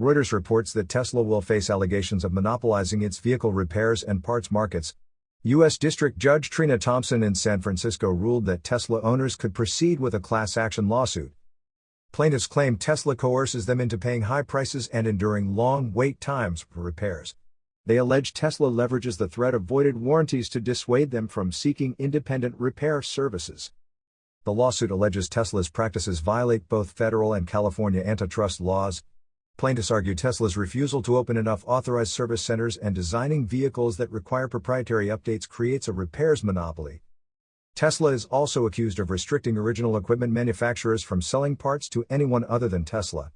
Reuters reports that Tesla will face allegations of monopolizing its vehicle repairs and parts markets. U.S. District Judge Trina Thompson in San Francisco ruled that Tesla owners could proceed with a class action lawsuit. Plaintiffs claim Tesla coerces them into paying high prices and enduring long wait times for repairs. They allege Tesla leverages the threat of voided warranties to dissuade them from seeking independent repair services. The lawsuit alleges Tesla's practices violate both federal and California antitrust laws. Plaintiffs argue Tesla's refusal to open enough authorized service centers and designing vehicles that require proprietary updates creates a repairs monopoly. Tesla is also accused of restricting original equipment manufacturers from selling parts to anyone other than Tesla.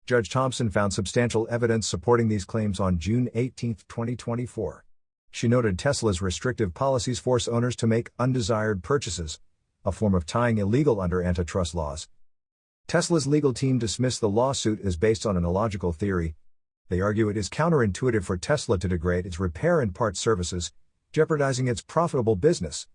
Judge Thompson found substantial evidence supporting these claims on June 18, 2024. She noted Tesla's restrictive policies force owners to make undesired purchases, a form of tying illegal under antitrust laws. Tesla's legal team dismissed the lawsuit as based on an illogical theory. They argue it is counterintuitive for Tesla to degrade its repair and parts services, jeopardizing its profitable business.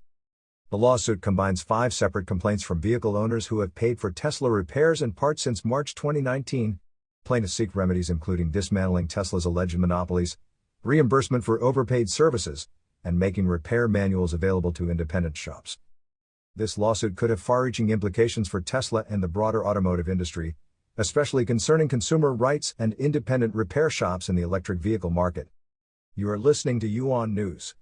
The lawsuit combines 5 separate complaints from vehicle owners who have paid for Tesla repairs and parts since March 2019. Plaintiffs seek remedies including dismantling Tesla's alleged monopolies, reimbursement for overpaid services, and making repair manuals available to independent shops. This lawsuit could have far-reaching implications for Tesla and the broader automotive industry, especially concerning consumer rights and independent repair shops in the electric vehicle market. You are listening to Yuan News.